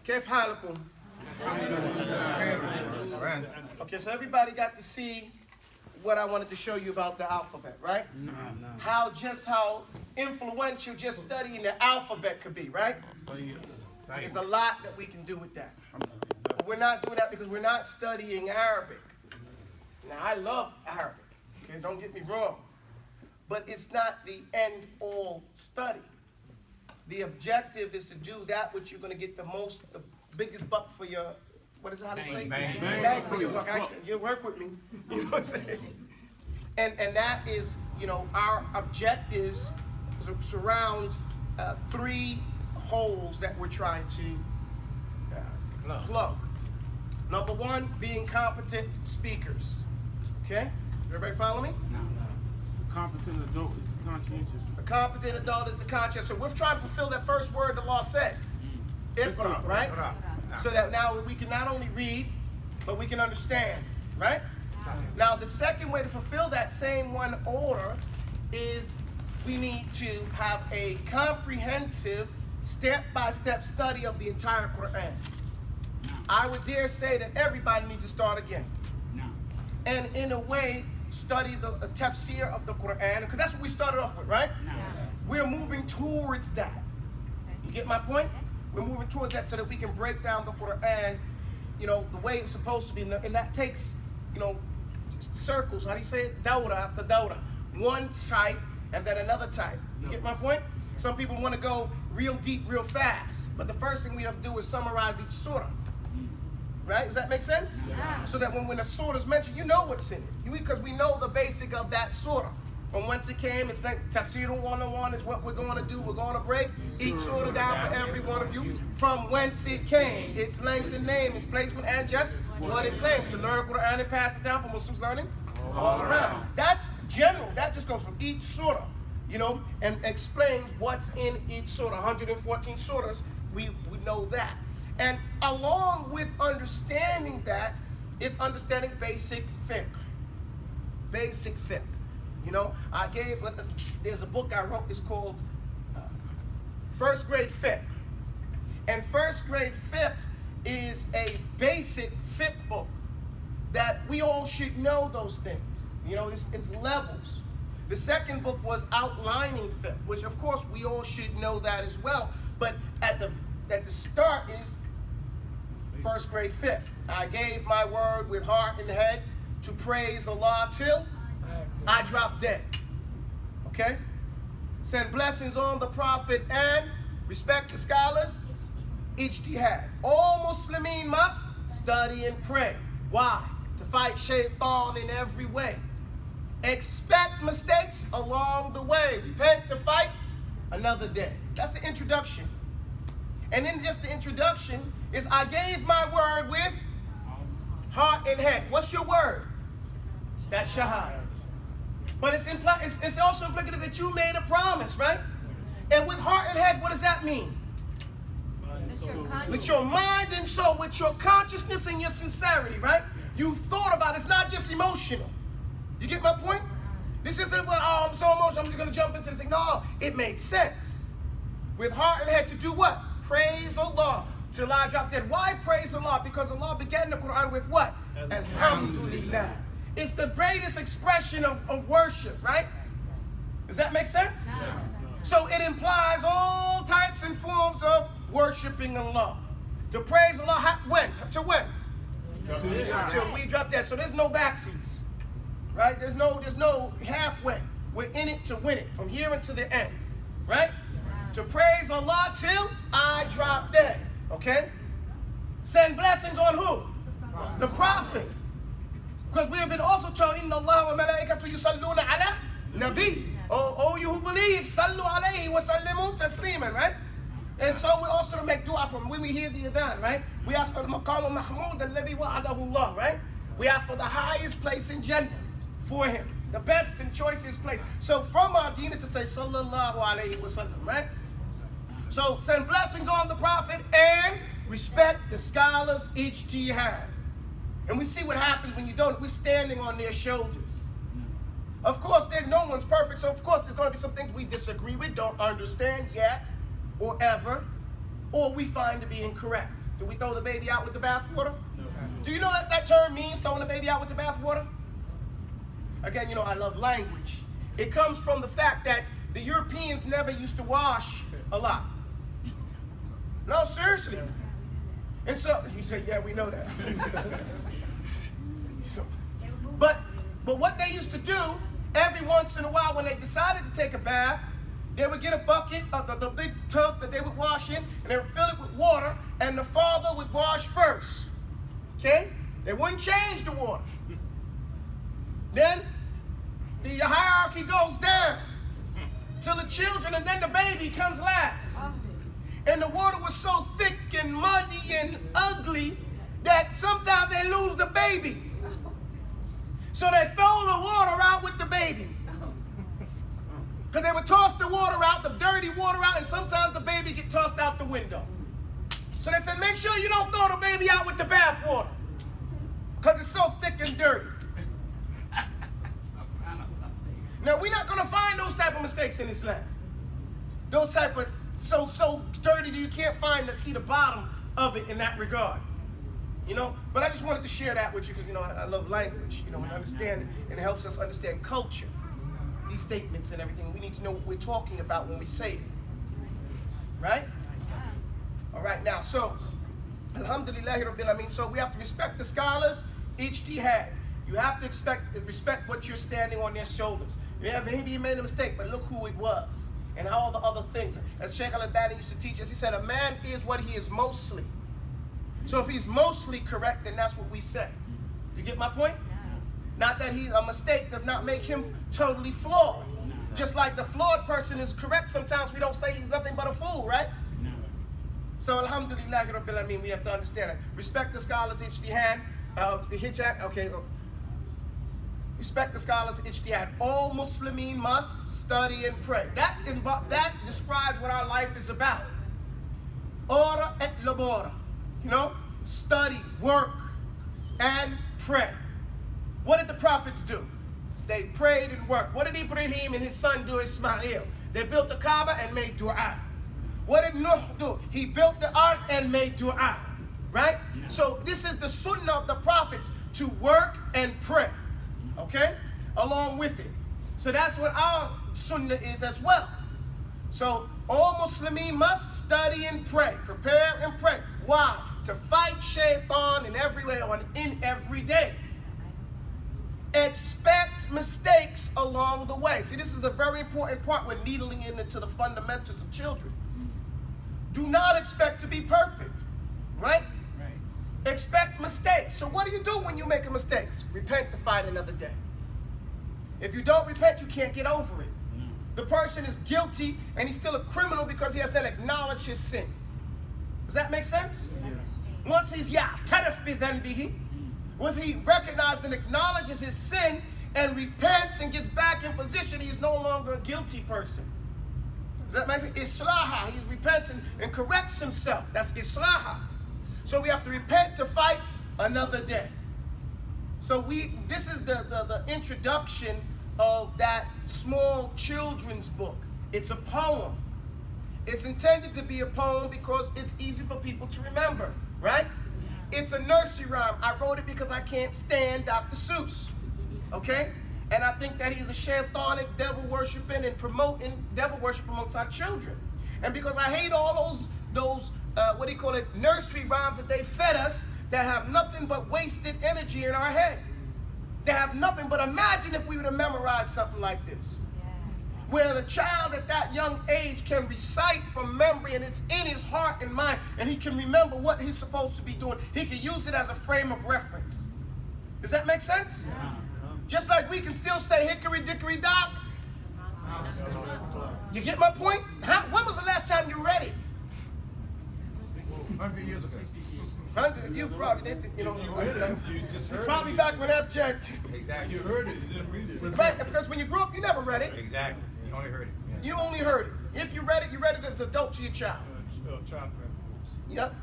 كيف حالكم? Okay, so everybody got to see what I wanted to show you about the alphabet, right? No. How influential just studying the alphabet could be, right? There's a lot that we can do with that. But we're not doing that because we're not studying Arabic. Now, I love Arabic, okay? Don't get me wrong. But it's not the end-all study. The objective is to do that which you're going to get the biggest buck for your, what is it, how to say? Bang for your buck. You work with me. You know what I'm saying? And that is, our objectives surround 3 holes that we're trying to plug. Number 1, being competent speakers. Okay? Everybody follow me? No. A competent adult is conscientious. A competent adult is the conscious. So we're trying to fulfill that first word the law said. Iqra, right? So that now we can not only read, but we can understand, right? Now the second way to fulfill that same one order is we need to have a comprehensive step-by-step study of the entire Quran. I would dare say that everybody needs to start again. And in a way, study the tafsir of the Quran, because that's what we started off with, right? We're moving towards that. You get my point? We're moving towards that so that we can break down the Quran, the way it's supposed to be. And that takes, circles. How do you say it? Dawra after dawra. One type and then another type. You get my point? Some people want to go real deep, real fast. But the first thing we have to do is summarize each surah. Right? Does that make sense? Yeah. So that when a surah is mentioned, you know what's in it. Because we know the basic of that surah. From whence it came, it's like Tafsir 101 is what we're going to do. We're going to break each surah down for every one of you. From whence it came, its length and name, its placement, and just what it claims. To learn Quran and pass it down for Muslims learning all around. That's general. That just goes from each surah, and explains what's in each surah. 114 surahs, we know that. And along with understanding that is understanding basic fiqh. Basic fiqh. There's a book I wrote, it's called First Grade Fiqh. And First Grade Fiqh is a basic fiqh book that we all should know those things. It's levels. The second book was Outlining Fiqh, which of course we all should know that as well. But at the start is First Grade Fiqh. I gave my word with heart and head to praise Allah till I drop dead. Okay? Send blessings on the Prophet and respect the scholars. Ijtihad. All Muslimin must study and pray. Why? To fight shaitan in every way. Expect mistakes along the way. Repent to fight another day. That's the introduction. And then just the introduction is I gave my word with heart and head. What's your word? That's shahada. But it's also implicative that you made a promise, right? And with heart and head, what does that mean? With your mind and soul, with your consciousness and your sincerity, right? You thought about it. It's not just emotional. You get my point? This isn't, I'm so emotional, I'm just going to jump into this thing. No, it made sense. With heart and head to do what? Praise Allah till I drop dead. Why praise Allah? Because Allah began the Quran with what? Alhamdulillah. It's the greatest expression of worship, right? Does that make sense? Yeah. So it implies all types and forms of worshiping Allah. To praise Allah, when? To when? Till we drop dead. So there's no backseas, right? There's no halfway. We're in it to win it, from here until the end, right? To praise Allah till I drop dead, okay? Send blessings on who? The Prophet. Because we have been also told, Inna Allah wa malaikatu yusalluna ala nabi. Oh, you who believe, sallu alayhi wa sallimu tasliman, right? And so we also make dua for him. When we hear the adhan, right? We ask for the maqam al-mahmud alladhi wa'adahu Allah, right? We ask for the highest place in Jannah for him. The best and choicest place. So from our deen to say sallallahu alayhi wa sallam, right? So send blessings on the Prophet and respect the scholars ijtihad. And we see what happens when you don't. We're standing on their shoulders. Of course, no one's perfect, so of course there's going to be some things we disagree with, don't understand yet or ever. or we find to be incorrect. Do we throw the baby out with the bathwater? No. Do you know what that term means, throwing the baby out with the bathwater? Again, you know, I love language. It comes from the fact that the Europeans never used to wash a lot. No, seriously. And so, he said, yeah, we know that. But what they used to do, every once in a while when they decided to take a bath, they would get a bucket of the big tub that they would wash in, and they would fill it with water, and the father would wash first. Okay? They wouldn't change the water. Then the hierarchy goes down till the children, and then the baby comes last. And the water was so thick and muddy and ugly that sometimes they lose the baby. So they throw the water out with the baby. Because they would toss the water out, the dirty water out, and sometimes the baby get tossed out the window. So they said, make sure you don't throw the baby out with the bath water, because it's so thick and dirty. Now, we're not going to find those type of mistakes in Islam. Those type of so dirty that you can't see the bottom of it in that regard. You know, but I just wanted to share that with you because, you know, I love language, you know, and understand, and it helps us understand culture. These statements and everything. We need to know what we're talking about when we say it. Right? All right, now, so, alhamdulillahi rabbil alameen. So we have to respect the scholars, ijtihad. You have to respect what you're standing on their shoulders. Yeah, maybe you made a mistake, but look who it was. And all the other things. As Shaikh al-Albani used to teach us, he said, a man is what he is mostly. So if he's mostly correct, then that's what we say. You get my point? Not that a mistake does not make him totally flawed. Just like the flawed person is correct, sometimes we don't say he's nothing but a fool, right? No. So alhamdulillah rabbil alameen, we have to understand that. Respect the scholars, ijtihad. Okay. Respect the scholars, ijtihad. All Muslimin must study and pray. That describes what our life is about. Ora et labora. You know, study, work, and pray. What did the prophets do? They prayed and worked. What did Ibrahim and his son do, Ismail? They built the Kaaba and made dua. What did Nuh do? He built the ark and made dua. Right? Yeah. So this is the sunnah of the prophets, to work and pray. Okay? Along with it. So that's what our sunnah is as well. So all Muslimin must study and pray. Prepare and pray. Why? To fight shaitan in every way, in every day. Expect mistakes along the way. See, this is a very important part when needling into the fundamentals of children. Do not expect to be perfect, right? Expect mistakes. So what do you do when you make a mistake? Repent to fight another day. If you don't repent, you can't get over it. The person is guilty and he's still a criminal because he has not acknowledged his sin. Does that make sense? Yes. Once he's ya'tarif bi dhanbihi, if he recognizes and acknowledges his sin and repents and gets back in position, he's no longer a guilty person. Does that make sense? Islaha, he repents and corrects himself. That's islaha. So we have to repent to fight another day. So this is the introduction of that small children's book. It's a poem. It's intended to be a poem because it's easy for people to remember, right? It's a nursery rhyme. I wrote it because I can't stand Dr. Seuss, okay? And I think that he's a shaitanic, devil-worshipping and promoting devil worship amongst our children. And because I hate all those nursery rhymes that they fed us that have nothing but wasted energy in our head. They have nothing but, imagine if we would have memorized something like this. Where the child at that young age can recite from memory and it's in his heart and mind and he can remember what he's supposed to be doing. He can use it as a frame of reference. Does that make sense? Yeah. Just like we can still say hickory dickory dock. You get my point? When was the last time you read it? 100 years ago. 100, you probably didn't, you know. You just heard probably it. back when abject. Exactly. You heard it. You didn't read it. Right, because when you grew up, you never read it. Exactly. You only heard it. Yeah. You only heard it. If you read it as an adult to your child. Yep.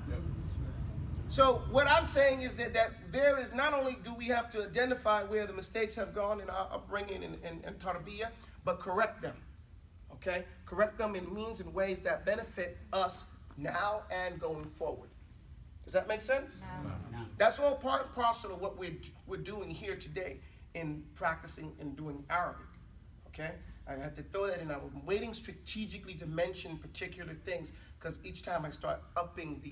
So what I'm saying is that there is, not only do we have to identify where the mistakes have gone in our upbringing and tarbiyah, but correct them. Okay? Correct them in means and ways that benefit us now and going forward. Does that make sense? No. That's all part and parcel of what we're doing here today in practicing and doing Arabic. Okay? I had to throw that in. I'm waiting strategically to mention particular things because each time I start upping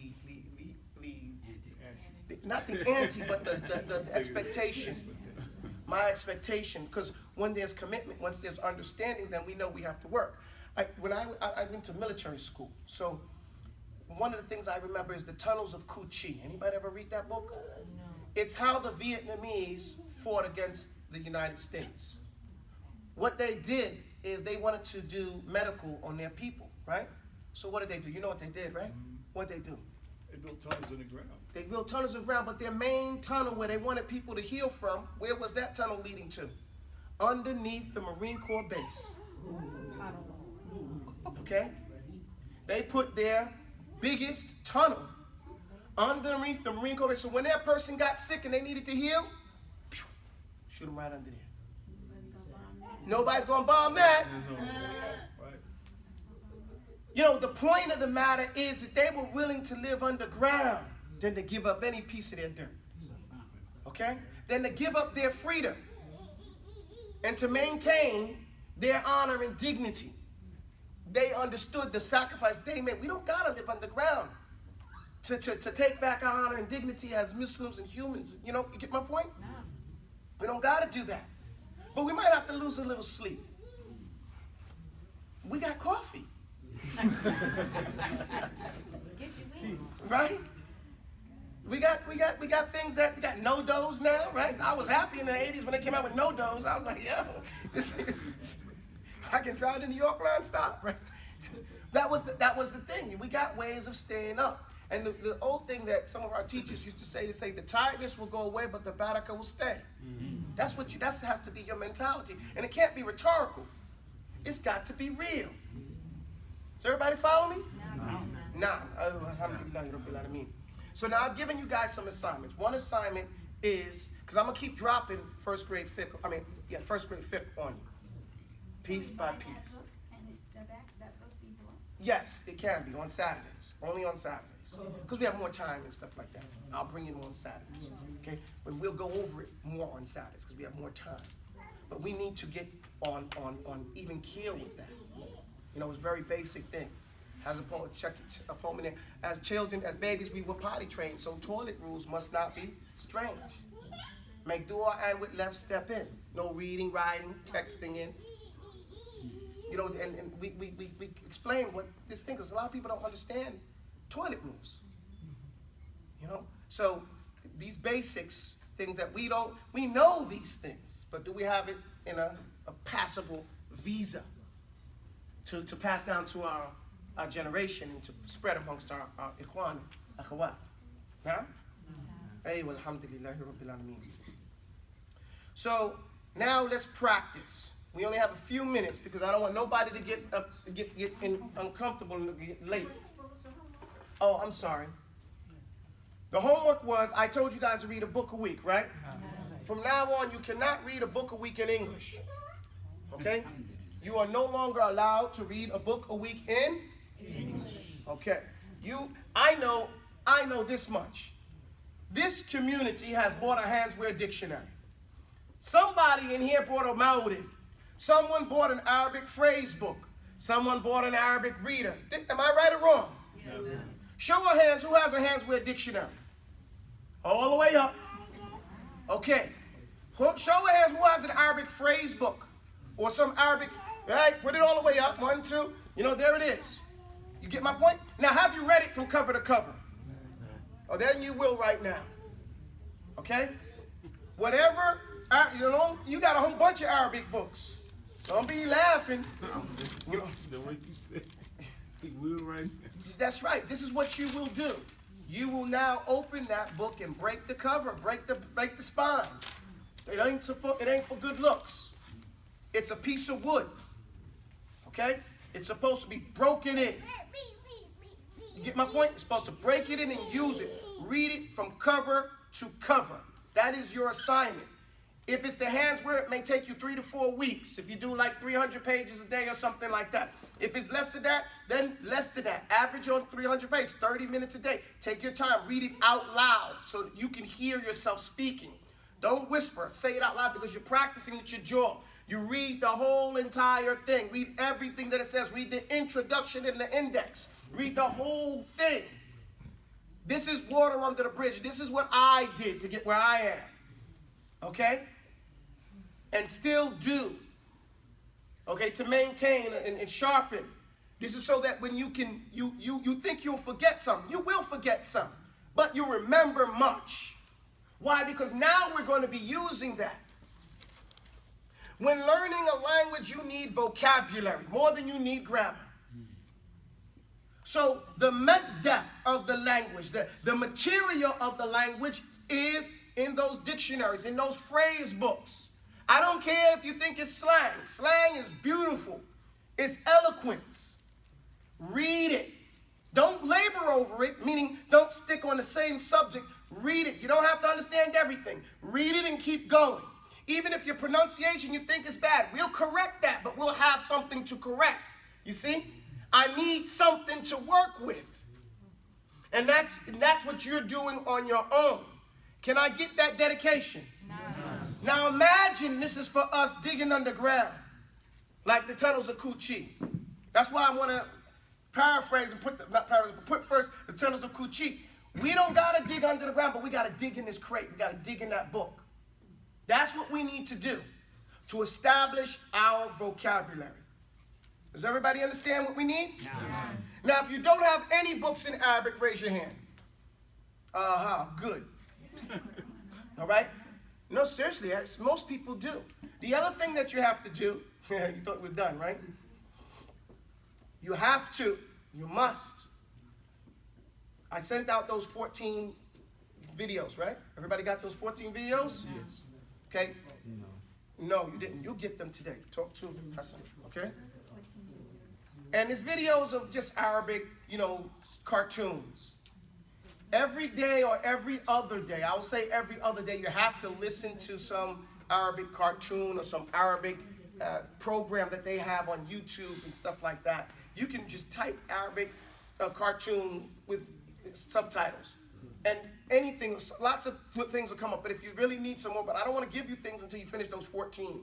not the ante, but the expectation. My expectation, because when there's commitment, once there's understanding, then we know we have to work. When I went to military school, so one of the things I remember is the Tunnels of Cu Chi. Anybody ever read that book? No. It's how the Vietnamese fought against the United States. What they did is they wanted to do medical on their people, right? So what did they do? You know what they did, right? What did they do? They built tunnels in the ground. They built tunnels around, but their main tunnel where they wanted people to heal from, where was that tunnel leading to? Underneath the Marine Corps base. Okay? They put their biggest tunnel underneath the Marine Corps base. So when that person got sick and they needed to heal, shoot them right under there. Nobody's gonna bomb that. Right. You know, the point of the matter is that they were willing to live underground than to give up any piece of their dirt. Okay? Than to give up their freedom and to maintain their honor and dignity. They understood the sacrifice they made. We don't gotta live underground to take back our honor and dignity as Muslims and humans. You know, you get my point? No. We don't gotta do that. But we might have to lose a little sleep. We got coffee. Get you in. Right? We got things that we got no dose now, right? I was happy in the 80s when they came out with no dose. I was like, yo, I can drive to New York non-stop, right? That was the thing. We got ways of staying up. And the old thing that some of our teachers used to say, the tiredness will go away, but the barakah will stay. Mm-hmm. That has to be your mentality. And it can't be rhetorical. It's got to be real. Does everybody follow me? No. Alhamdulillah Rabbil Alameen. So now I've given you guys some assignments. One assignment is, because I'm going to keep dropping first grade fiqh on you. Piece by piece. Yes, it can be on Saturdays. Only on Saturdays. Because we have more time and stuff like that. I'll bring it on Saturdays. Okay? But we'll go over it more on Saturdays because we have more time. But we need to get on even keel with that. You know, it's very basic things. As as children, as babies, we were potty trained, so toilet rules must not be strange. Make dua and with left step in. No reading, writing, texting in. You know, and we explain what this thing, because a lot of people don't understand toilet rules. You know? So these basics, things that we know these things, but do we have it in a passable visa to pass down to our generation and to spread amongst our ikhwan, akhawat? Huh? Ayywa alhamdulillahi rabbil alameen. So now let's practice. We only have a few minutes because I don't want nobody to get uncomfortable and get late. Oh, I'm sorry. The homework was, I told you guys to read a book a week, right? From now on, you cannot read a book a week in English. Okay? You are no longer allowed to read a book a week in English. Okay. I know this much. This community has bought a handswear dictionary. Somebody in here bought a Mawrid. Someone bought an Arabic phrase book. Someone bought an Arabic reader. Am I right or wrong? Yeah. Show of hands, who has a handswear dictionary? All the way up. Okay. Show of hands, who has an Arabic phrase book? Or some Arabic, right? Put it all the way up. 1, 2. You know, there it is. You get my point? Now, have you read it from cover to cover? Oh, then you will right now. Okay? Whatever, you got a whole bunch of Arabic books. Don't be laughing. You know, the way you said he will right now. That's right. This is what you will do. You will now open that book and break the cover, break the spine. It ain't for good looks. It's a piece of wood. Okay? It's supposed to be broken in. You get my point? You're supposed to break it in and use it. Read it from cover to cover. That is your assignment. If it's the handswear, it may take you 3 to 4 weeks. If you do like 300 pages a day or something like that. If it's less than that, then less than that. Average on 300 pages, 30 minutes a day. Take your time, read it out loud so that you can hear yourself speaking. Don't whisper, say it out loud because you're practicing with your jaw. You read the whole entire thing. Read everything that it says. Read the introduction and the index. Read the whole thing. This is water under the bridge. This is what I did to get where I am. Okay? And still do. Okay, to maintain and sharpen. This is so that when you think you'll forget something. You will forget some. But you remember much. Why? Because now we're going to be using that. When learning a language, you need vocabulary more than you need grammar. So the depth of the language, the material of the language is in those dictionaries, in those phrase books. I don't care if you think it's slang. Slang is beautiful. It's eloquence. Read it. Don't labor over it, meaning don't stick on the same subject. Read it. You don't have to understand everything. Read it and keep going. Even if your pronunciation you think is bad, we'll correct that, but we'll have something to correct. You see? I need something to work with. And that's what you're doing on your own. Can I get that dedication? No. Now imagine this is for us digging underground, like the tunnels of Kuchi. That's why I want to paraphrase and put first the tunnels of Kuchi. We don't got to dig under the ground, but we got to dig in this crate. We got to dig in that book. That's what we need to do to establish our vocabulary. Does everybody understand what we need? No. Now, if you don't have any books in Arabic, raise your hand. Good. All right? No, seriously, most people do. The other thing that you have to do, you thought we're done, right? You must. I sent out those 14 videos, right? Everybody got those 14 videos? Yes. Okay? No, you didn't. You'll get them today. Talk to Hassan, okay? And it's videos of just Arabic, cartoons. Every day or every other day, I will say every other day, you have to listen to some Arabic cartoon or some Arabic program that they have on YouTube and stuff like that. You can just type Arabic cartoon with subtitles. And anything, lots of good things will come up. But if you really need some more, but I don't want to give you things until you finish those 14.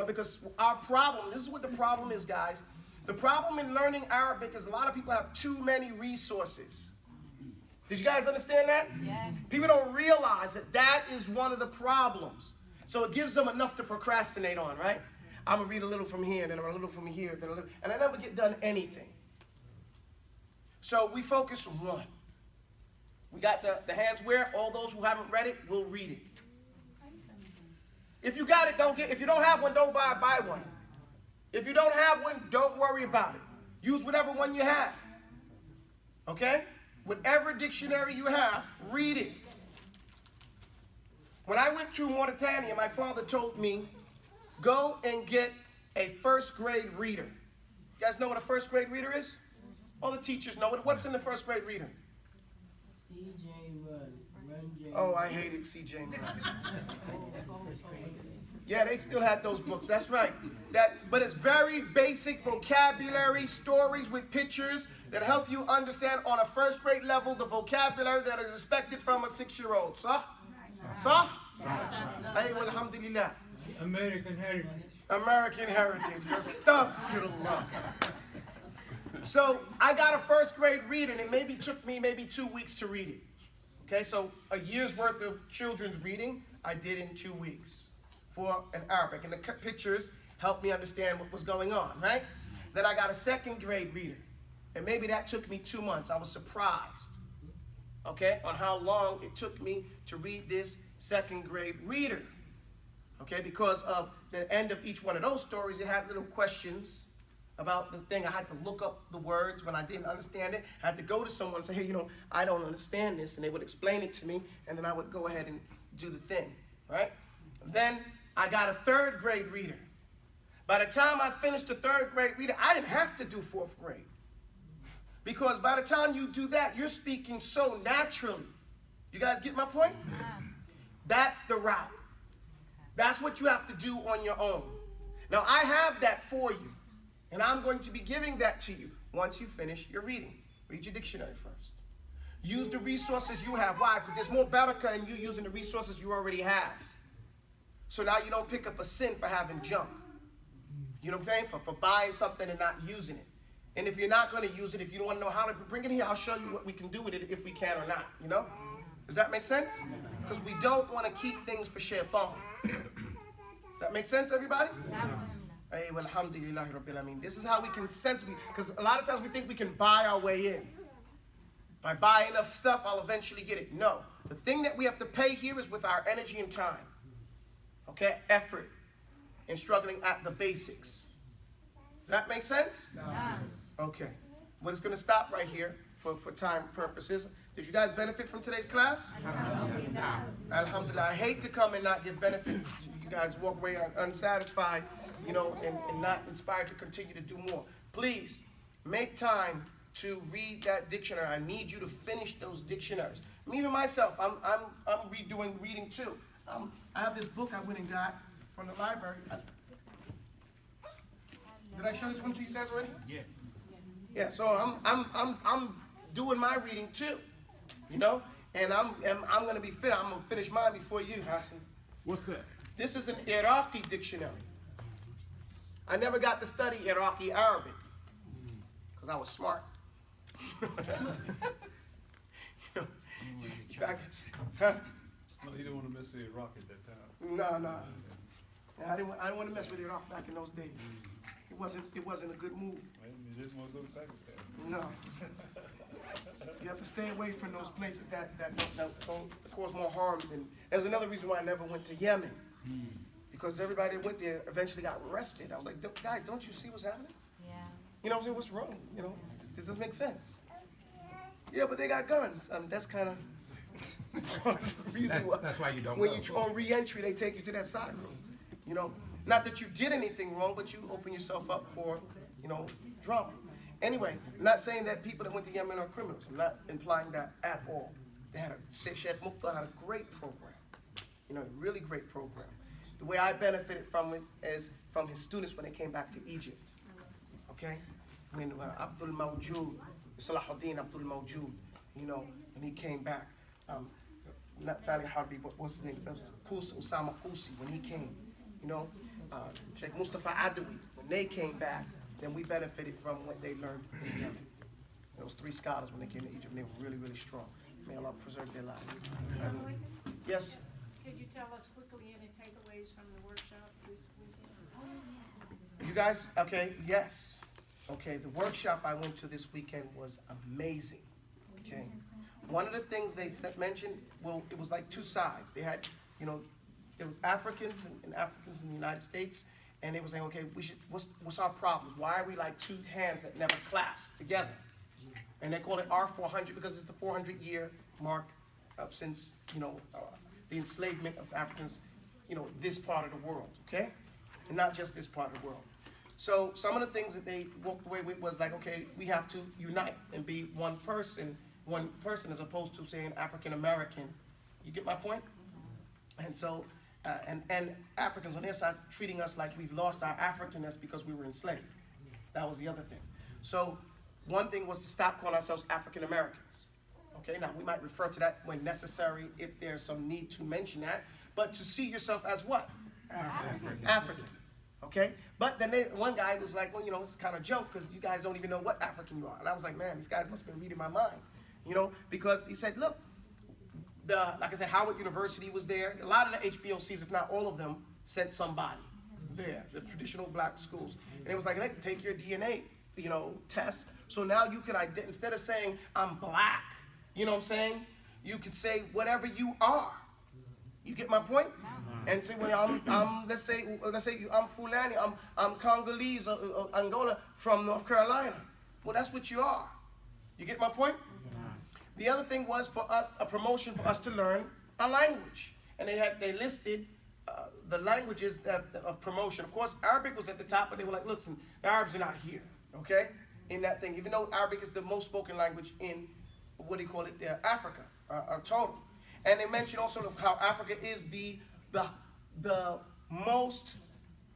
Because our problem, this is what the problem is, guys. The problem in learning Arabic is a lot of people have too many resources. Did you guys understand that? Yes. People don't realize that is one of the problems. So it gives them enough to procrastinate on, right? I'm going to read a little from here, then a little from here, then a little, and I never get done anything. So we focus on one. We got the hands where all those who haven't read it will read it. If you got it, don't get. If you don't have one, don't buy one. If you don't have one, don't worry about it. Use whatever one you have. Okay? Whatever dictionary you have, read it. When I went to Mauritania, my father told me, go and get a first grade reader. You guys know what a first grade reader is? All the teachers know it. What's in the first grade reader? C.J. Run J. Oh, I hated C.J. Yeah, they still had those books. That's right. But it's very basic vocabulary, stories with pictures that help you understand on a first grade level the vocabulary that is expected from a 6-year-old. Sah? Sah? Aywa alhamdulillah. American heritage. American heritage. Your stuff, Fiddle. So I got a first grade reader, and it took me 2 weeks to read it. Okay, so a year's worth of children's reading, I did in 2 weeks for an Arabic. And the pictures helped me understand what was going on, right? Then I got a second grade reader. And maybe that took me 2 months. I was surprised, okay, on how long it took me to read this second grade reader. Okay, because of the end of each one of those stories, it had little questions about the thing. I had to look up the words when I didn't understand it. I had to go to someone and say, hey, I don't understand this. And they would explain it to me, and then I would go ahead and do the thing, right? Then I got a third grade reader. By the time I finished the third grade reader, I didn't have to do fourth grade. Because by the time you do that, you're speaking so naturally. You guys get my point? That's the route. That's what you have to do on your own. Now, I have that for you. And I'm going to be giving that to you once you finish your reading. Read your dictionary first. Use the resources you have. Why? Because there's more barakah in you using the resources you already have. So now you don't pick up a sin for having junk. You know what I'm saying? For buying something and not using it. And if you're not going to use it, if you don't want to know how to bring it here, I'll show you what we can do with it if we can or not. You know? Does that make sense? Because we don't want to keep things for shaitan. Does that make sense, everybody? Hey, well, alhamdulillah, rabbil alameen. This is how we can sensibly, because a lot of times we think we can buy our way in. If I buy enough stuff, I'll eventually get it. No. The thing that we have to pay here is with our energy and time. Okay? Effort in struggling at the basics. Does that make sense? Yes. Okay. Well, it's going to stop right here for time purposes. Did you guys benefit from today's class? Alhamdulillah. Alhamdulillah. I hate to come and not give benefit. You guys walk away unsatisfied, you know, and not inspired to continue to do more. Please, make time to read that dictionary. I need you to finish those dictionaries. Me even myself, I'm reading too. I have this book I went and got from the library. Did I show this one to you guys already? Yeah. Yeah. So I'm doing my reading too, you know, and I'm gonna be fit. I'm gonna finish mine before you, Hassan. What's that? This is an Iraqi dictionary. I never got to study Iraqi Arabic because I was smart. Huh? No, you didn't want to miss the Iraq at that time. No. I didn't want to mess with Iraq back in those days. It wasn't a good move. And you didn't want to go to Pakistan. No. You have to stay away from those places that don't cause more harm than. There's another reason why I never went to Yemen. Because everybody that went there eventually got arrested. I was like, guys, don't you see what's happening? Yeah. You know what I'm saying? What's wrong? You know, does this make sense? Yeah, but they got guns. That's kind of the reason why. That's why you don't When go. you on re-entry, they take you to that side room. You know, not that you did anything wrong, but you open yourself up for, you know, drama. Anyway, I'm not saying that people that went to Yemen are criminals. I'm not implying that at all. They had Sheikh Muqta had a great program. You know, a really great program. The way I benefited from it is from his students when they came back to Egypt. Okay? When Abdul Mawjood, Salahuddin Abdul Mawjood, you know, when he came back, not Valley Harbi, but what's his name? Usama Qusi, when he came, you know, Sheikh Mustafa Adawi, when they came back, then we benefited from what they learned in Yemen. Those three scholars, when they came to Egypt, they were really, really strong. May Allah preserve their lives. Yes? Could you tell us quickly any takeaways from the workshop this weekend? You guys, okay, yes. Okay, the workshop I went to this weekend was amazing. Okay. One of the things they mentioned, well, it was like two sides. They had, you know, there was Africans and Africans in the United States, and they were saying, okay, what's our problems? Why are we like two hands that never clasp together? And they call it R400 because it's the 400-year mark up since, you know, the enslavement of Africans, you know, this part of the world, okay? And not just this part of the world. So some of the things that they walked away with was like, okay, we have to unite and be one person as opposed to saying African American. You get my point? And so, and Africans on their side treating us like we've lost our Africanness because we were enslaved. That was the other thing. So one thing was to stop calling ourselves African Americans. Okay, now we might refer to that when necessary if there's some need to mention that, but to see yourself as what? African. Okay? But then one guy was like, well, you know, it's kind of a joke because you guys don't even know what African you are. And I was like, man, these guys must have been reading my mind. You know, because he said, look, like I said, Howard University was there. A lot of the HBOCs, if not all of them, sent somebody there, the traditional black schools. And it was like, hey, take your DNA, you know, test. So now you can, instead of saying, I'm black, you know what I'm saying? You could say whatever you are. You get my point? And say, well, let's say I'm Fulani, I'm Congolese or Angola from North Carolina. Well, that's what you are. You get my point? The other thing was for us, a promotion for us to learn a language. And they listed the languages of promotion. Of course, Arabic was at the top, but they were like, listen, the Arabs are not here, okay? In that thing, even though Arabic is the most spoken language in, what do you call it, Africa, total. And they mentioned also of how Africa is the most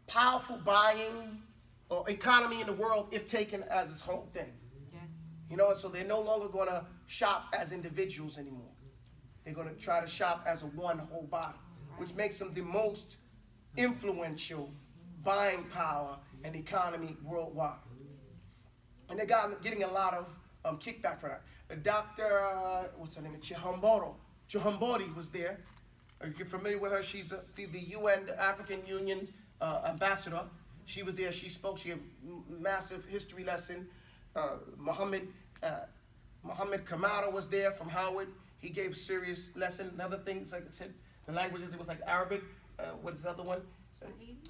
powerful buying or economy in the world if taken as its whole thing. Yes. You know, so they're no longer going to shop as individuals anymore. They're going to try to shop as a one whole body, which makes them the most influential buying power and economy worldwide. And they getting a lot of kickback for that. The Dr. What's her name? Chihambori was there. Are you familiar with her? She's the UN, the African Union ambassador. She was there. She spoke. She had a massive history lesson. Muhammad Kamara was there from Howard. He gave serious lesson. Another thing, like I said, the languages, it was like Arabic. What's the other one?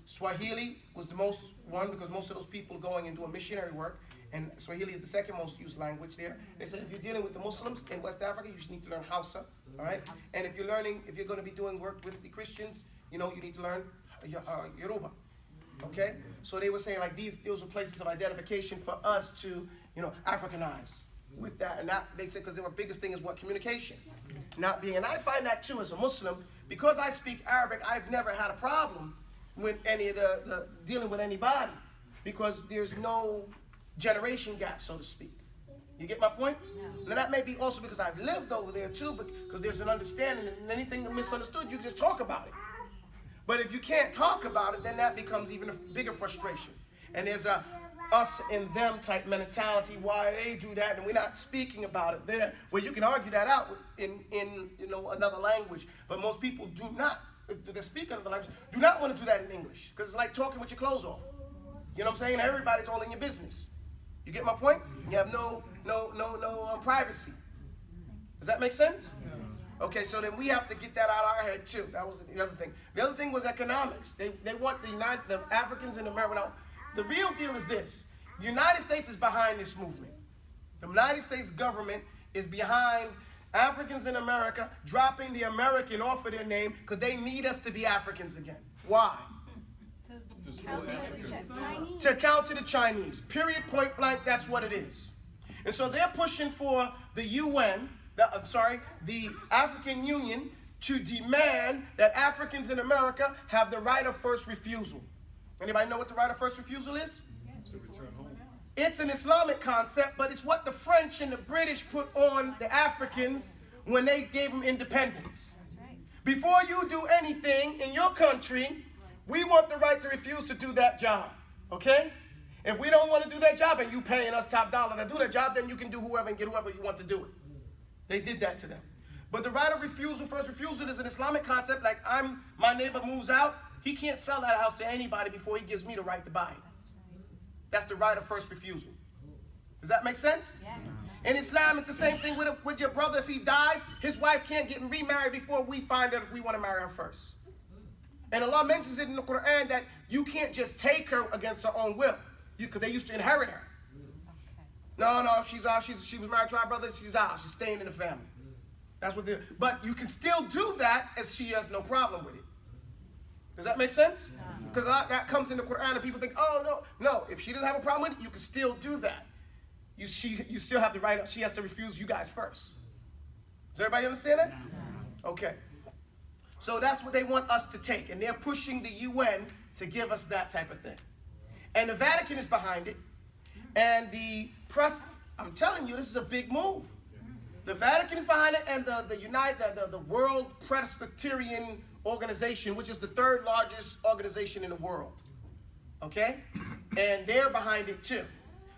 Swahili was the most one because most of those people are going and doing missionary work. And Swahili is the second most used language there. They said if you're dealing with the Muslims in West Africa, you just need to learn Hausa, all right? And if you're going to be doing work with the Christians, you know, you need to learn Yoruba, okay? So they were saying like those were places of identification for us to, you know, Africanize with that. And that, they said, because their biggest thing is what? Communication. Not being, and I find that too as a Muslim, because I speak Arabic, I've never had a problem with any of the dealing with anybody, because there's no generation gap, so to speak. You get my point? Yeah. And that may be also because I've lived over there too, because there's an understanding, and anything that's misunderstood, you just talk about it. But if you can't talk about it, then that becomes even a bigger frustration. And there's a us and them type mentality, why they do that, and we're not speaking about it there, where you can argue that out in you know, another language. But most people do not, if they're speaking another language, do not want to do that in English, because it's like talking with your clothes off. You know what I'm saying? Everybody's all in your business. You get my point? You have no privacy. Does that make sense? Okay, so then we have to get that out of our head too. That was the other thing. The other thing was economics. They want the Africans in America. Now, the real deal is this. The United States is behind this movement. The United States government is behind Africans in America dropping the American off of their name because they need us to be Africans again. Why? To counter the Chinese. Period, point blank, that's what it is. And so they're pushing for the UN, the African Union, to demand that Africans in America have the right of first refusal. Anybody know what the right of first refusal is? Yes, To return home. It's an Islamic concept, but it's what the French and the British put on the Africans when they gave them independence. That's right. Before you do anything in your country, we want the right to refuse to do that job, okay? If we don't want to do that job and you paying us top dollar to do that job, then you can do whoever and get whoever you want to do it. They did that to them. But the right of refusal, first refusal, is an Islamic concept. Like my neighbor moves out, he can't sell that house to anybody before he gives me the right to buy it. That's the right of first refusal. Does that make sense? Yes. In Islam, it's the same thing with your brother. If he dies, his wife can't get remarried before we find out if we want to marry her first. And Allah mentions it in the Quran that you can't just take her against her own will, because they used to inherit her. Okay. No, if she was married to our brother, she's out. She's staying in the family. That's what they're. But you can still do that as she has no problem with it. Does that make sense? Because that comes in the Quran and people think, oh, no. If she doesn't have a problem with it, you can still do that. You still have the right. She has to refuse you guys first. Does everybody understand that? Okay. So that's what they want us to take. And they're pushing the UN to give us that type of thing. And the Vatican is behind it. And the press, I'm telling you, this is a big move. The Vatican is behind it, and the World Presbyterian Organization, which is the third largest organization in the world. Okay? And they're behind it too.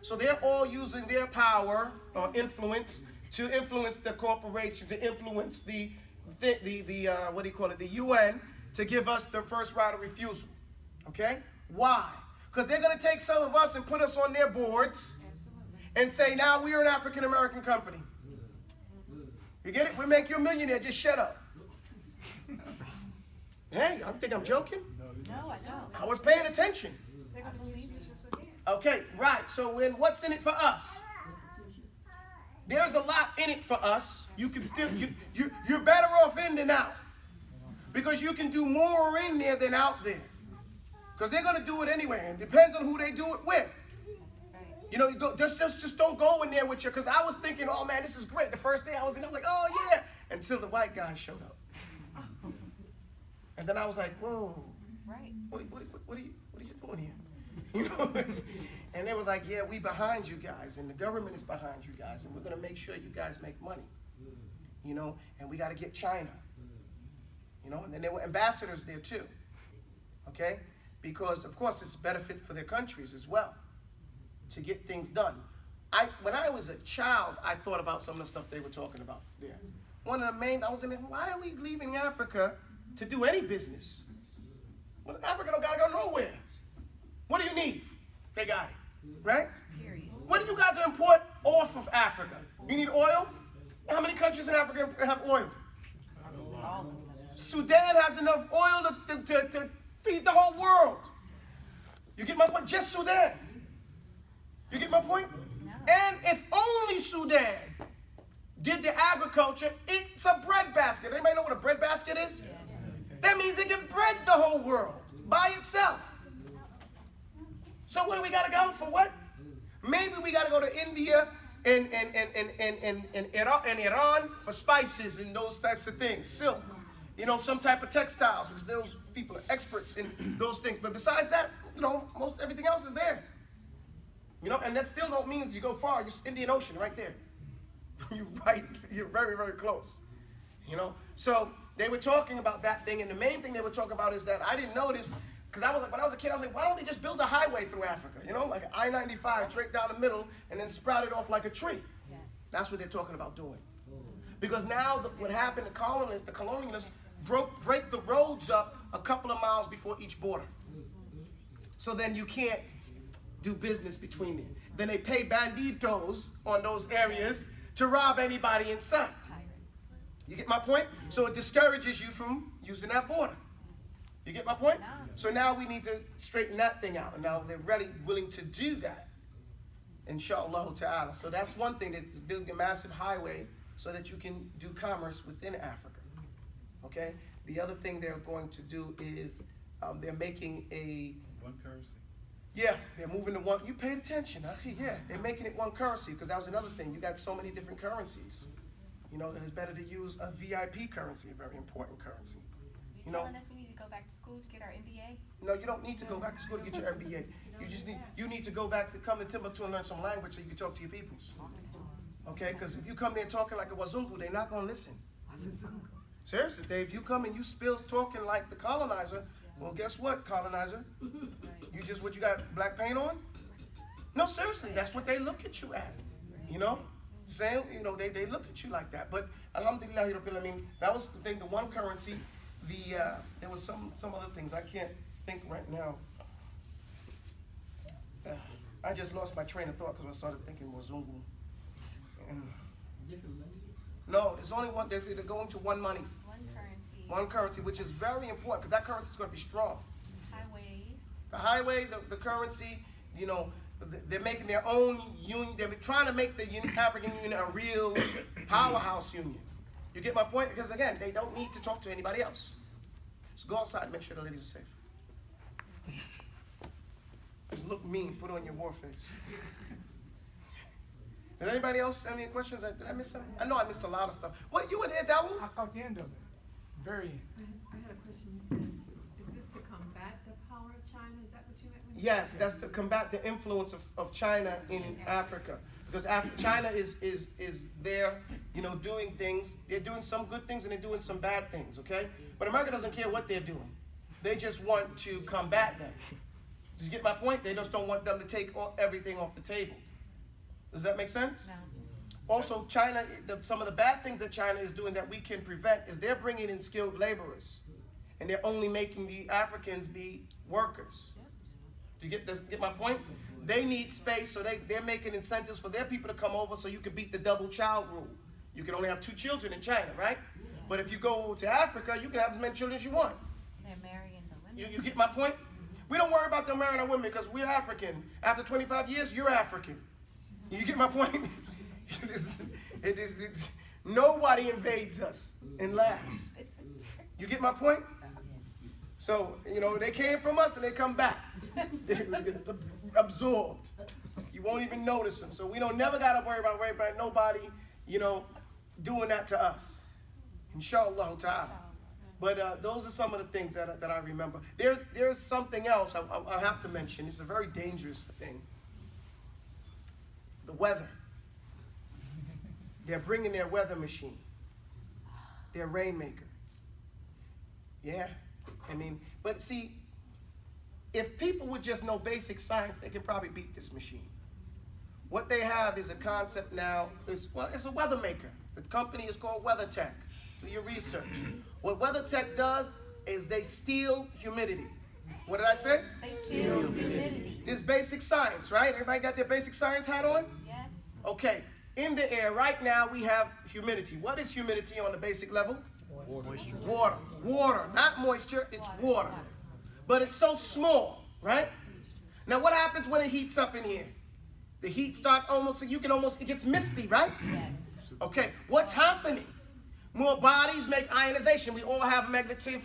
So they're all using their power or influence to influence the corporation, to influence the UN, to give us the first right of refusal. Okay? Why? Because they're going to take some of us and put us on their boards and say, now we're an African American company. You get it? We make you a millionaire, just shut up. Hey, I think I'm joking. No, I don't. I was paying attention. They're going to believe you just again. Okay, right. So then what's in it for us? There's a lot in it for us. You can still, you're better off in than out. Because you can do more in there than out there. Because they're going to do it anyway. It depends on who they do it with. You know, just don't go in there with because I was thinking, oh man, this is great. The first day I was in, I was like, oh yeah. Until the white guy showed up. And then I was like, whoa. Right. What are you doing here? You know? And they were like, yeah, we behind you guys, and the government is behind you guys, and we're going to make sure you guys make money. You know, and we got to get China. You know, and then there were ambassadors there too. Okay? Because, of course, it's a benefit for their countries as well to get things done. When I was a child, I thought about some of the stuff they were talking about there. One of the main, I was thinking, why are we leaving Africa to do any business? Well, Africa don't got to go nowhere. What do you need? They got it, right? Period. What do you got to import off of Africa? You need oil? How many countries in Africa have oil? Sudan has enough oil to feed the whole world. You get my point? Just Sudan. You get my point? No. And if only Sudan did the agriculture, it's a bread basket. Anybody know what a bread basket is? Yes. That means it can bread the whole world by itself. So what do we got to go for what? Maybe we got to go to India and Iran for spices and those types of things. Silk. You know, some type of textiles, because those people are experts in those things. But besides that, you know, most everything else is there. You know, and that still don't mean you go far. You're Indian Ocean right there. You're very, very close. You know, so they were talking about that thing, and the main thing they were talking about is that I didn't notice, because I was like, when I was a kid, I was like, why don't they just build a highway through Africa? You know, like an I-95 straight down the middle, and then sprout it off like a tree. Yes. That's what they're talking about doing. Because now what happened, the colonialists break the roads up a couple of miles before each border. So then you can't do business between them. Then they pay banditos on those areas to rob anybody in sight. You get my point? So it discourages you from using that border. You get my point? No. So now we need to straighten that thing out. And now they're really willing to do that. Inshallah ta'ala. So that's one thing, that's building a massive highway so that you can do commerce within Africa. Okay? The other thing they're going to do is they're making a... One currency. Yeah, they're moving to one... You paid attention, okay? Yeah, they're making it one currency, because that was another thing. You got so many different currencies. You know, that it's better to use a VIP currency, a very important currency. You telling us we need to go back to school to get our MBA? No, you don't need to go back to school to get your MBA. You need to go back to come to Timbuktu and learn some language so you can talk to your peoples. Okay, because if you come there talking like a Wazungu, they're not gonna listen. Seriously, Dave, you come and you spill talking like the colonizer, well, guess what, colonizer? You just, what, you got black paint on? No, seriously, that's what they look at you at, you know? Saying, you know, they look at you like that. But alhamdulillah, I mean, that was the thing, the one currency, there was some other things, I can't think right now. I just lost my train of thought because I started thinking Wazungu. And no, there's only one, they're going to one money. One currency. One currency, which is very important because that currency is going to be strong. Highways. The highway, the currency, you know, they're making their own union. They're trying to make the African Union a real powerhouse union. You get my point? Because again, they don't need to talk to anybody else. So go outside and make sure the ladies are safe. Just look mean, put on your war face. Does anybody else have any questions? Did I miss something? I know I missed a lot of stuff. What, you were there, Dawood? I caught the end of it. Very. I had a question. You said, is this to combat the power of China? Is that what you meant? When you Yes, said that's to combat the influence of China in Africa. Because China is there, you know, doing things. They're doing some good things and they're doing some bad things, okay? But America doesn't care what they're doing. They just want to combat them. Did you get my point? They just don't want them to take everything off the table. Does that make sense? No. Also, China, some of the bad things that China is doing that we can prevent is they're bringing in skilled laborers. And they're only making the Africans be workers. Do you get my point? They need space, so they're making incentives for their people to come over so you can beat the double child rule. You can only have 2 children in China, right? But if you go to Africa, you can have as many children as you want. They're marrying the women. You get my point? We don't worry about them marrying our women because we're African. After 25 years, you're African. You get my point? Nobody invades us and lasts. You get my point? So, you know, they came from us and they come back. They get absorbed. You won't even notice them. So we don't never got to worry about nobody, you know, doing that to us. Inshallah ta'ala. But those are some of the things that I remember. There's something else I have to mention. It's a very dangerous thing. The weather. They're bringing their weather machine. Their rainmaker. Yeah. I mean, but see, if people would just know basic science, they could probably beat this machine. What they have is a concept now. It's a weather maker. The company is called WeatherTech. Do your research. What WeatherTech does is they steal humidity. What did I say? They steal humidity. This basic science, right? Everybody got their basic science hat on? Yes. Okay. In the air right now we have humidity. What is humidity on the basic level? Water. Water. Not moisture, it's water. But it's so small, right? Now what happens when it heats up in here? The heat starts it gets misty, right? Yes. Okay, what's happening? More bodies make ionization. We all have magnetic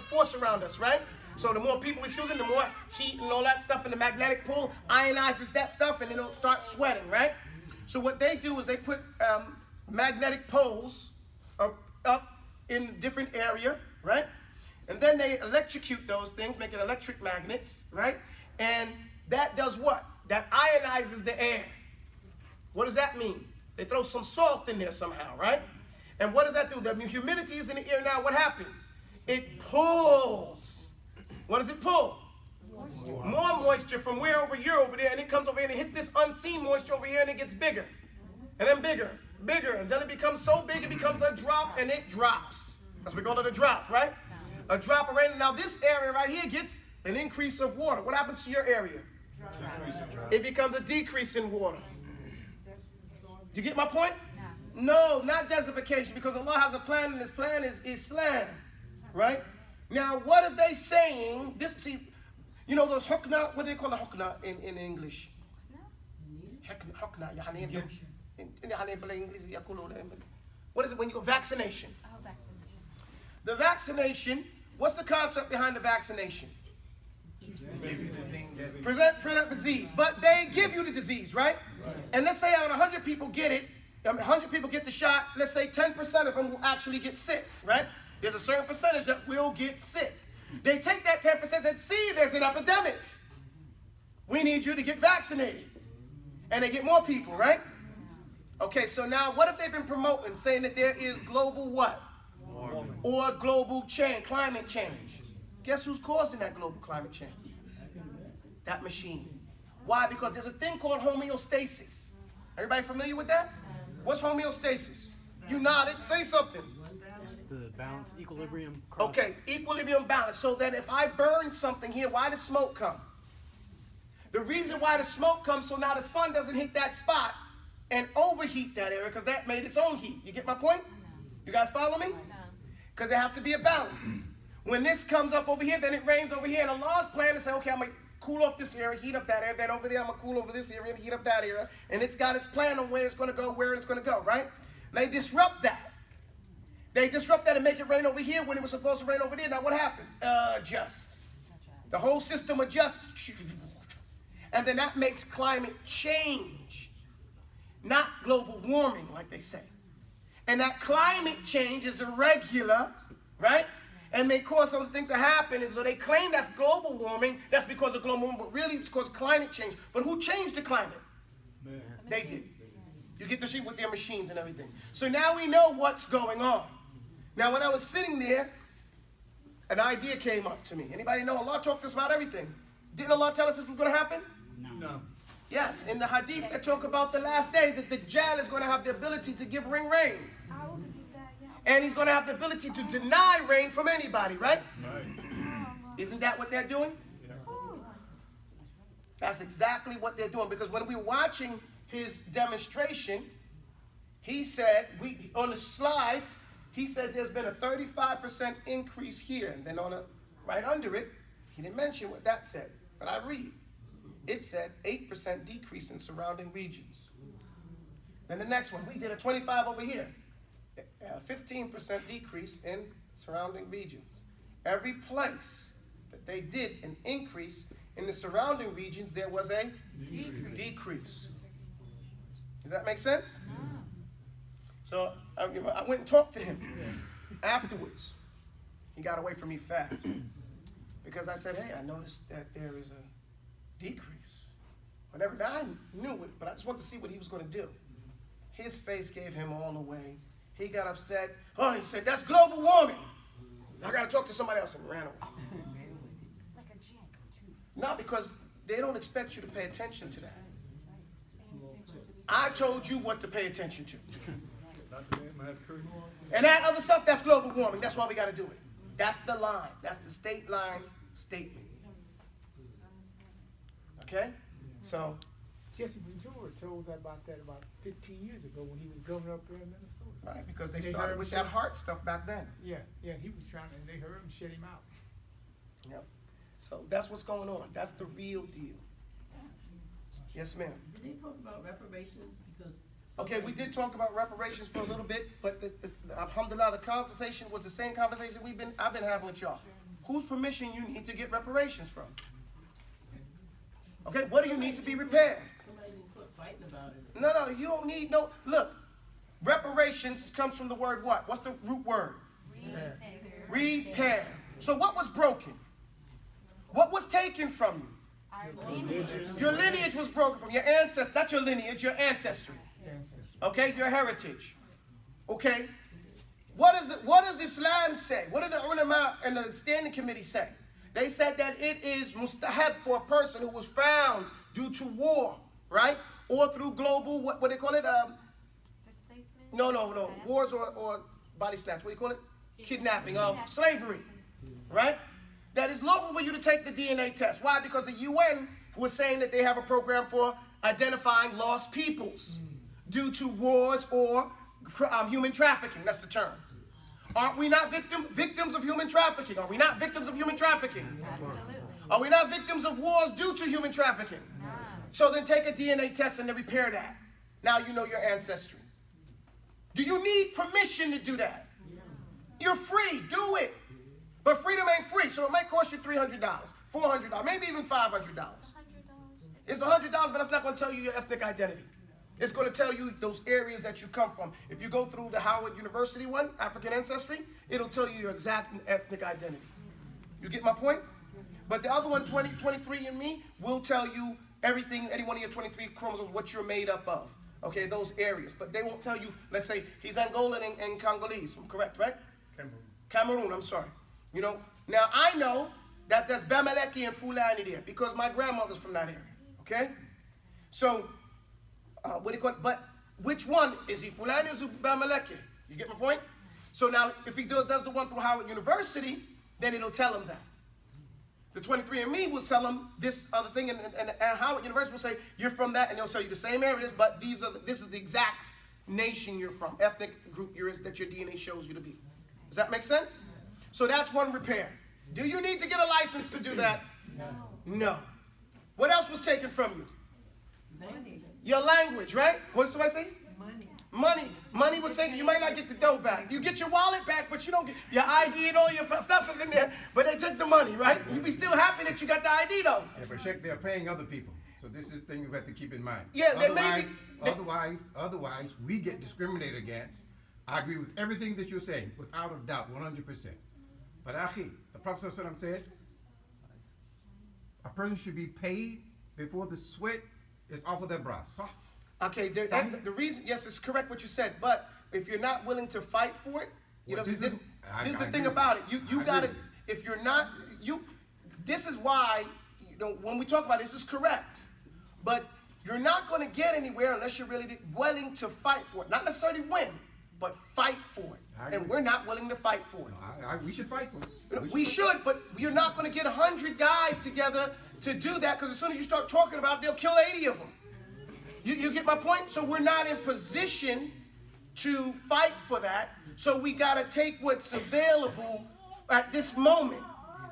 force around us, right? So the more people it's using, the more heat and all that stuff in the magnetic pull ionizes that stuff and it'll start sweating, right? So what they do is they put magnetic poles up in different area, right? And then they electrocute those things, make it electric magnets, right? And that does what? That ionizes the air. What does that mean? They throw some salt in there somehow, right? And what does that do? The humidity is in the air now. What happens? It pulls. What does it pull? More moisture from where over here over there, and it comes over here and it hits this unseen moisture over here and it gets bigger. And then bigger, bigger, and then it becomes so big it becomes a drop and it drops. That's what we call it, a drop, right? A drop of rain. Now this area right here gets an increase of water. What happens to your area? It becomes a decrease in water. Do you get my point? No, not desertification, because Allah has a plan, and His plan is Islam, right? Now, what are they saying? This, see, you know those hukna, what do they call a hukna in English? Hukna, what is it when you go vaccination? Oh, vaccination. The vaccination, what's the concept behind the vaccination? Prevent disease. But they give you the disease, right? And let's say out of 100 people get it, 100 people get the shot, let's say 10% of them will actually get sick, right? There's a certain percentage that will get sick. They take that 10% and see there's an epidemic. We need you to get vaccinated. And they get more people, right? Okay, so now what have they been promoting? Saying that there is global what? Warming. Or global change, climate change. Guess who's causing that global climate change? That machine. Why? Because there's a thing called homeostasis. Everybody familiar with that? What's homeostasis? You nodded. Say something. It's the balance, equilibrium. Okay, equilibrium balance. So that if I burn something here, why does smoke come? The reason why the smoke comes, so now the sun doesn't hit that spot and overheat that area, because that made its own heat. You get my point? You guys follow me? Because there has to be a balance. When this comes up over here, then it rains over here, and Allah's plan is say, okay, I'm going to cool off this area, heat up that area, then over there I'm going to cool over this area and heat up that area, and it's got its plan on where it's going to go, right? They disrupt that. They disrupt that and make it rain over here when it was supposed to rain over there. Now what happens? Adjusts. The whole system adjusts. And then that makes climate change, not global warming, like they say. And that climate change is irregular, right? And may cause some things to happen. And so they claim that's global warming. That's because of global warming, but really it's because of climate change. But who changed the climate? Man. They did. You get the sheep with their machines and everything. So now we know what's going on. Now when I was sitting there, an idea came up to me. Anybody know Allah talked to us about everything? Didn't Allah tell us this was going to happen? No. Yes, in the hadith they talk about the last day that the Dajjal is going to have the ability to give rain. And he's going to have the ability to deny rain from anybody, right? Right. Isn't that what they're doing? Yeah. That's exactly what they're doing. Because when we were watching his demonstration, he said, on the slides, he said there's been a 35% increase here. And then right under it, he didn't mention what that said. But I read. It said 8% decrease in surrounding regions. Then the next one, we did a 25 over here. 15% decrease in surrounding regions. Every place that they did an increase in the surrounding regions, there was a decrease. Does that make sense? So I went and talked to him afterwards. He got away from me fast. Because I said, hey, I noticed that there is a decrease. Whatever. Now I knew it, but I just wanted to see what he was going to do. His face gave him all away. He got upset. Oh, he said, that's global warming. I got to talk to somebody else, and ran away. Like a jet. Not because they don't expect you to pay attention to that. I told you what to pay attention to. Not the man, have truth. And that other stuff, that's global warming. That's why we got to do it. That's the line. That's the state line statement. Okay? So, Jesse Ventura told about that about 15 years ago when he was governor up there in Minnesota. right, because they They started heard with him that shut- heart stuff back then. Yeah, he was trying to, and they heard him shut him out. Yep. So that's what's going on. That's the real deal. Yes, ma'am. Did they talk about reparations? Because. Okay, we did talk about reparations for a little bit, but alhamdulillah, the conversation was the same conversation I've been having with y'all. Whose permission you need to get reparations from? Okay, what do you need to be repaired? Somebody didn't quit fighting about it. No, you don't need no. Look, reparations comes from the word what? What's the root word? Repair. So what was broken? What was taken from you? Our lineage. Your lineage was broken from your ancestors, not your lineage, your ancestry. Okay, your heritage. Okay, what does Islam say? What did the ulama and the standing committee say? They said that it is mustahab for a person who was found due to war, right, or through global what they call it? Displacement? No, wars or body snatch. What do you call it? Kidnapping, slavery, right? That is lawful for you to take the DNA test. Why? Because the UN was saying that they have a program for identifying lost peoples due to wars or human trafficking. That's the term. Aren't we not victims of human trafficking? Are we not victims of human trafficking? Absolutely. Are we not victims of wars due to human trafficking? No. So then take a DNA test and then repair that. Now you know your ancestry. Do you need permission to do that? You're free. Do it. But freedom ain't free, so it might cost you $300, $400, maybe even $500. It's $100, but that's not going to tell you your ethnic identity. It's going to tell you those areas that you come from. If you go through the Howard University one, African ancestry, it'll tell you your exact ethnic identity. You get my point? But the other one, 23andMe, will tell you everything, any one of your 23 chromosomes, what you're made up of. Okay, those areas. But they won't tell you, let's say, he's Angolan and Congolese. I'm correct, right? Cameroon, I'm sorry. You know, now I know that there's Bamaleki and Fulani there because my grandmother's from that area, okay? So, what do you call it? But which one? Is he Fulani or is he Bamaleki? You get my point? So now, if he does the one through Howard University, then it'll tell him that. The 23andMe will tell him this other thing, and Howard University will say, you're from that, and they'll tell you the same areas, but this is the exact nation you're from, ethnic group that your DNA shows you to be. Does that make sense? So that's one repair. Do you need to get a license to do that? No. What else was taken from you? Money. Your language, right? What did somebody say? Money. Money was taken. You might not get the dough back. You get your wallet back, but you don't get your ID and all your stuff is in there, but they took the money, right? You be still happy that you got the ID though. Yeah, but Sheikh, they're paying other people. So this is the thing you have to keep in mind. Yeah, they may be. Otherwise, we get discriminated against. I agree with everything that you're saying, without a doubt, 100%. But Akhi, the Prophet ﷺ said, a person should be paid before the sweat is off of their brow. Okay, the reason, yes, it's correct what you said, but if you're not willing to fight for it, you know, this is the thing about it. You got it. If you're not, this is why, you know, when we talk about this is correct, but you're not going to get anywhere unless you're really willing to fight for it. Not necessarily win, but fight for it. And we're not willing to fight for it. We should fight for it. We should, but you're not going to get 100 guys together to do that, because as soon as you start talking about it, they'll kill 80 of them. You get my point? So we're not in position to fight for that. So we got to take what's available at this moment.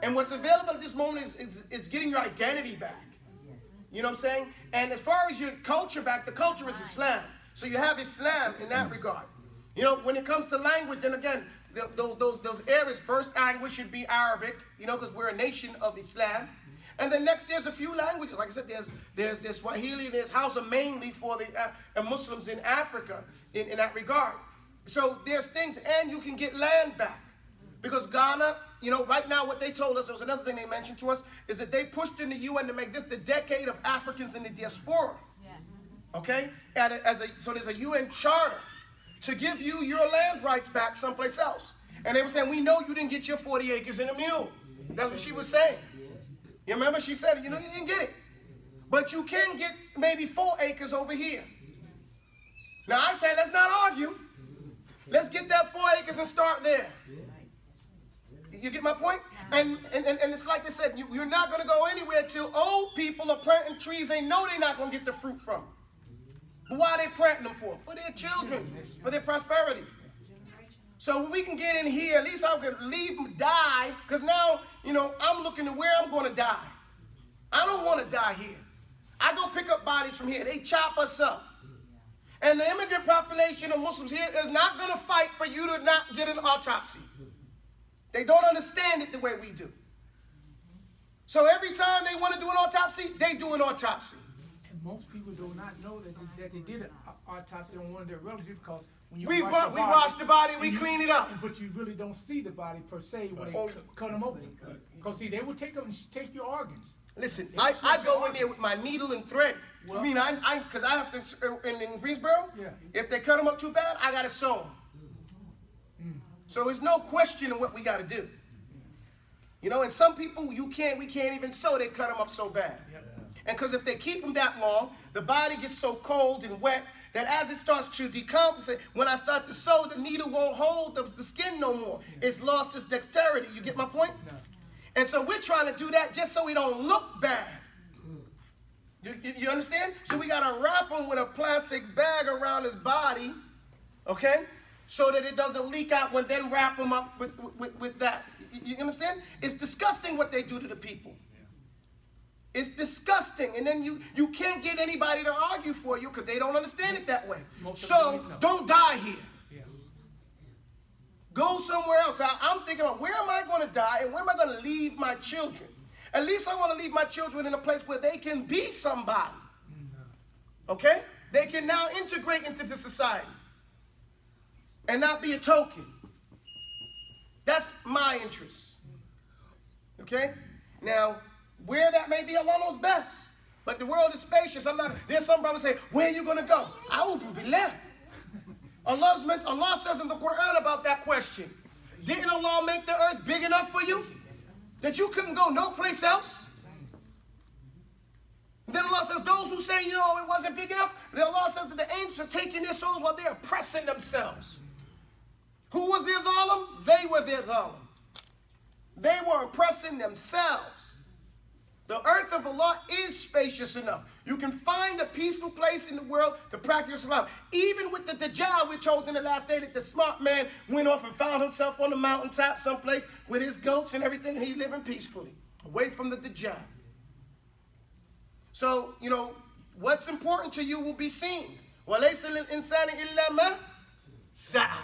And what's available at this moment is getting your identity back. You know what I'm saying? And as far as your culture back, the culture is Islam. So you have Islam in that regard. You know, when it comes to language, and again, those areas, first language should be Arabic, you know, because we're a nation of Islam. And then next, there's a few languages. Like I said, there's Swahili, there's Hausa, mainly for the Muslims in Africa in that regard. So there's things, and you can get land back. Because Ghana, right now what they told us, there was another thing they mentioned to us, is that they pushed in the UN to make this the decade of Africans in the diaspora. Yes. Okay? So there's a UN charter to give you your land rights back someplace else. And they were saying, we know you didn't get your 40 acres and a mule. That's what she was saying. You remember? She said, you didn't get it. But you can get maybe 4 acres over here. Now I say, let's not argue. Let's get that 4 acres and start there. You get my point? And it's like they said, you're not going to go anywhere till old people are planting trees they know they're not going to get the fruit from. But why are they planting them for? For their children, for their prosperity. So we can get in here, at least I can leave them die, because now, I'm looking to where I'm going to die. I don't want to die here. I go pick up bodies from here. They chop us up. And the immigrant population of Muslims here is not going to fight for you to not get an autopsy. They don't understand it the way we do. So every time they want to do an autopsy, they do an autopsy. And most people do not know that they did an autopsy on one of their relatives, because when you We wash the body, we clean it up. But you really don't see the body per se when they cut them open. Because see, they will take your organs. Listen, I go in there with my needle and thread. Well, because I have to, in Greensboro, Yeah. if they cut them up too bad, I got to sew them. So there's no question of what we got to do. And some people, we can't even sew, they cut them up so bad. And because if they keep them that long, the body gets so cold and wet that as it starts to decompensate, when I start to sew, the needle won't hold the skin no more. It's lost its dexterity. You get my point? No. And so we're trying to do that just so we don't look bad. You understand? So we got to wrap him with a plastic bag around his body, okay? So that it doesn't leak out, when then wrap him up with that. You understand? It's disgusting what they do to the people. It's disgusting. And then you can't get anybody to argue for you because they don't understand it that way. So don't die here. Yeah. Go somewhere else. I'm thinking about, where am I going to die and where am I going to leave my children? At least I want to leave my children in a place where they can be somebody. Okay? They can now integrate into the society and not be a token. That's my interest. Okay? Now, where that may be, Allah knows best. But the world is spacious. There's some brothers say, where are you going to go? A'udhu billah. Allah says in the Quran about that question. Didn't Allah make the earth big enough for you that you couldn't go no place else? Then Allah says, those who say, it wasn't big enough, then Allah says that the angels are taking their souls while they're oppressing themselves. Who was their dhalim? They were their dhalim. They were oppressing themselves. The earth of Allah is spacious enough. You can find a peaceful place in the world to practice Islam. Even with the Dajjal, we're told in the last day that the smart man went off and found himself on the mountaintop someplace with his goats and everything, and he's living peacefully, away from the Dajjal. So, what's important to you will be seen. وَلَيْسَ لِلْإِنسَانِ إِلَّا مَا سَعَى.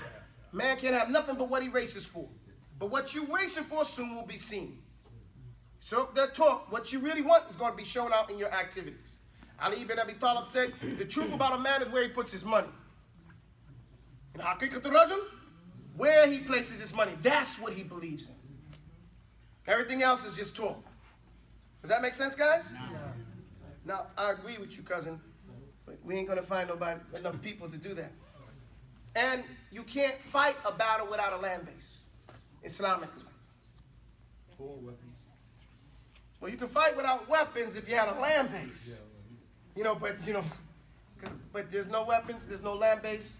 Man can't have nothing but what he races for. But what you're racing for soon will be seen. So that talk, what you really want is going to be shown out in your activities. Ali ibn Abi Talib said, the truth about a man is where he puts his money. In Haqiqatul Rajul, where he places his money, that's what he believes in. Everything else is just talk. Does that make sense, guys? No. Now, I agree with you, cousin, but we ain't going to find enough people to do that. And you can't fight a battle without a land base, Islamically. Or weapons. Well, you can fight without weapons if you had a land base. But there's no weapons, there's no land base,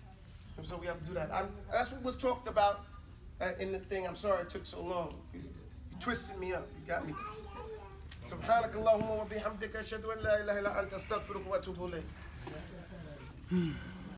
and so we have to do that. That's what was talked about in the thing. I'm sorry it took so long. You twisted me up. You got me. سبحانك اللهم وبحمدك أشهد أن لا إله إلا أنت أستغفرك وأتوب إليك.